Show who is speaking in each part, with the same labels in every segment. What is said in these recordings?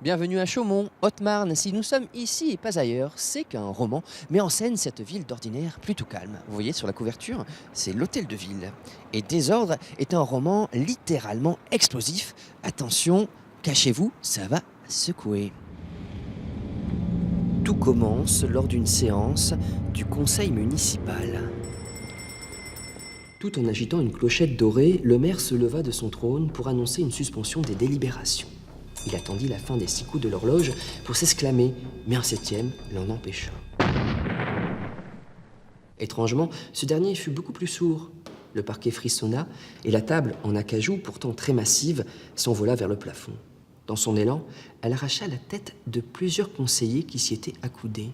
Speaker 1: Bienvenue à Chaumont, Haute-Marne. Si nous sommes ici et pas ailleurs, c'est qu'un roman met en scène cette ville d'ordinaire plutôt calme. Vous voyez sur la couverture, c'est l'hôtel de ville. Et Désordre est un roman littéralement explosif. Attention, cachez-vous, ça va secouer. Tout commence lors d'une séance du conseil municipal. Tout en agitant une clochette dorée, le maire se leva de son trône pour annoncer une suspension des délibérations. Il attendit la fin des 6 coups de l'horloge pour s'exclamer, mais un 7e l'en empêcha. Étrangement, ce dernier fut beaucoup plus sourd. Le parquet frissonna et la table, en acajou pourtant très massive, s'envola vers le plafond. Dans son élan, elle arracha la tête de plusieurs conseillers qui s'y étaient accoudés.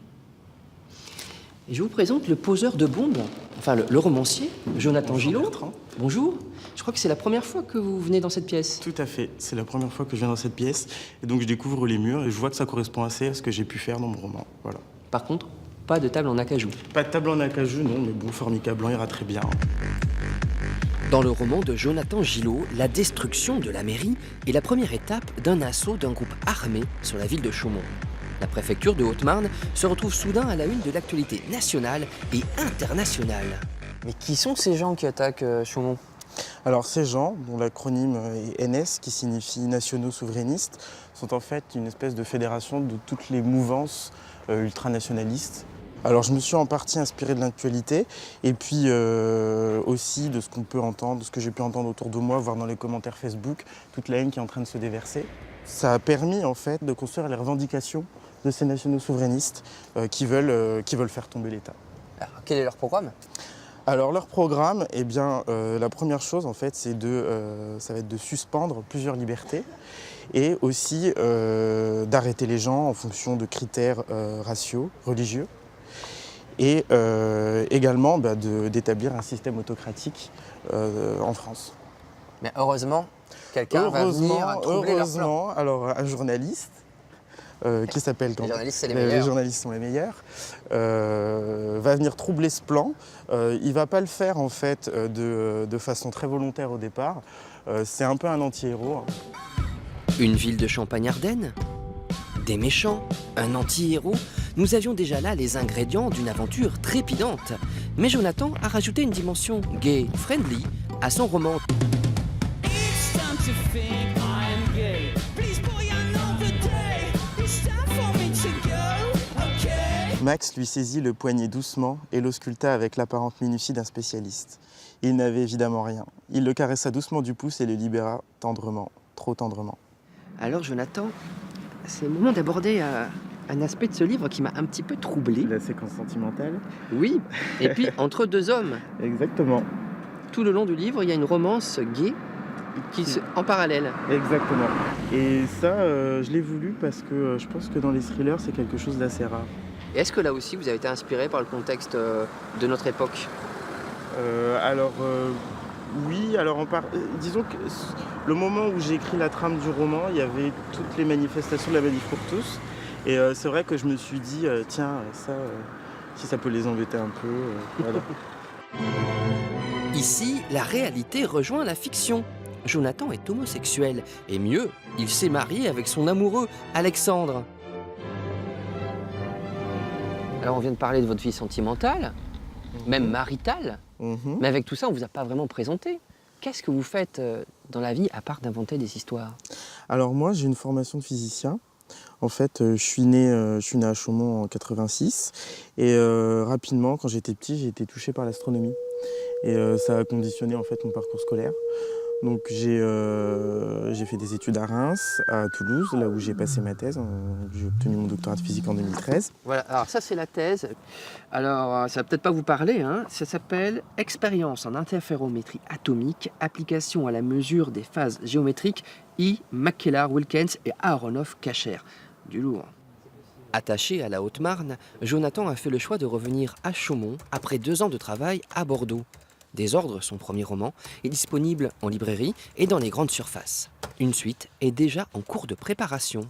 Speaker 1: Et je vous présente le poseur de bombes, enfin le romancier, Jonathan
Speaker 2: Bonjour,
Speaker 1: Gillot.
Speaker 2: Bertrand.
Speaker 1: Bonjour. Je crois que c'est la première fois que vous venez dans cette pièce.
Speaker 2: Tout à fait, c'est la première fois que je viens dans cette pièce et donc je découvre les murs et je vois que ça correspond assez à ce que j'ai pu faire dans mon roman. Voilà.
Speaker 1: Par contre, pas de table en acajou.
Speaker 2: Pas de table en acajou, non, mais bon, formica blanc ira très bien.
Speaker 1: Dans le roman de Jonathan Gillot, la destruction de la mairie est la première étape d'un assaut d'un groupe armé sur la ville de Chaumont. La préfecture de Haute-Marne se retrouve soudain à la une de l'actualité nationale et internationale. Mais qui sont ces gens qui attaquent Chaumont ?
Speaker 2: Alors ces gens, dont l'acronyme est NS, qui signifie Nationaux Souverainistes, sont en fait une espèce de fédération de toutes les mouvances ultranationalistes. Alors je me suis en partie inspiré de l'actualité et puis aussi de ce qu'on peut entendre, de ce que j'ai pu entendre autour de moi, voir dans les commentaires Facebook, toute la haine qui est en train de se déverser. Ça a permis en fait de construire les revendications de ces nationaux souverainistes qui veulent faire tomber l'État.
Speaker 1: Alors, quel est leur programme ?
Speaker 2: Alors leur programme, eh bien, la première chose en fait, ça va être de suspendre plusieurs libertés et aussi d'arrêter les gens en fonction de critères raciaux, religieux. Et également d'établir un système autocratique en France.
Speaker 1: Mais heureusement, quelqu'un va venir troubler leur plan.
Speaker 2: Heureusement, alors un journaliste qui s'appelle...
Speaker 1: Les journalistes, c'est les
Speaker 2: Les
Speaker 1: meilleurs.
Speaker 2: journalistes sont les meilleurs. Va venir troubler ce plan. Il ne va pas le faire en fait de façon très volontaire au départ. C'est un peu un anti-héros.
Speaker 1: Une ville de Champagne-Ardenne ? Des méchants ? Un anti-héros ? Nous avions déjà là les ingrédients d'une aventure trépidante. Mais Jonathan a rajouté une dimension gay, friendly, à son roman.
Speaker 3: It's time to think I'm gay. Please, boy, another day. It's time for me to go. Okay.
Speaker 2: Max lui saisit le poignet doucement et l'ausculta avec l'apparente minutie d'un spécialiste. Il n'avait évidemment rien. Il le caressa doucement du pouce et le libéra tendrement, trop tendrement.
Speaker 1: Alors Jonathan, c'est le moment d'aborder un aspect de ce livre qui m'a un petit peu troublé.
Speaker 2: La séquence sentimentale.
Speaker 1: Oui, et puis entre deux hommes.
Speaker 2: Exactement.
Speaker 1: Tout le long du livre, il y a une romance gay en parallèle.
Speaker 2: Exactement. Et ça, je l'ai voulu parce que je pense que dans les thrillers, c'est quelque chose d'assez rare.
Speaker 1: Et est-ce que là aussi, vous avez été inspiré par le contexte de notre époque ?
Speaker 2: Oui, disons que le moment où j'ai écrit la trame du roman, il y avait toutes les manifestations de la Manif pour tous. Et c'est vrai que je me suis dit, tiens, ça, si ça peut les embêter un peu, voilà.
Speaker 1: Ici, la réalité rejoint la fiction. Jonathan est homosexuel, et mieux, il s'est marié avec son amoureux, Alexandre. Alors on vient de parler de votre vie sentimentale, même maritale,
Speaker 2: Mhm.
Speaker 1: mais avec tout ça, on ne vous a pas vraiment présenté. Qu'est-ce que vous faites dans la vie à part d'inventer des histoires ?
Speaker 2: Alors moi, j'ai une formation de physicien. En fait, je suis né à Chaumont en 86 et rapidement, quand j'étais petit, j'ai été touché par l'astronomie et ça a conditionné en fait mon parcours scolaire. Donc j'ai fait des études à Reims, à Toulouse, là où j'ai passé ma thèse. J'ai obtenu mon doctorat de physique en 2013.
Speaker 1: Voilà, alors ça c'est la thèse. Alors ça va peut-être pas vous parler, hein. Ça s'appelle « Expérience en interférométrie atomique, application à la mesure des phases géométriques, I. McKellar, Wilkens et Aharonov-Kacher ». Du lourd. Attaché à la Haute-Marne, Jonathan a fait le choix de revenir à Chaumont après 2 ans de travail à Bordeaux. Désordre, son premier roman, est disponible en librairie et dans les grandes surfaces. Une suite est déjà en cours de préparation.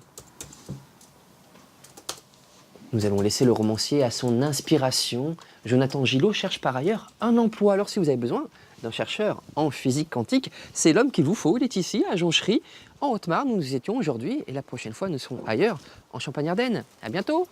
Speaker 1: Nous allons laisser le romancier à son inspiration. Jonathan Gillot cherche par ailleurs un emploi. Alors si vous avez besoin d'un chercheur en physique quantique. C'est l'homme qu'il vous faut, il est ici, à Jonchery, en Haute-Marne, où nous étions aujourd'hui. Et la prochaine fois, nous serons ailleurs, en Champagne-Ardenne. À bientôt!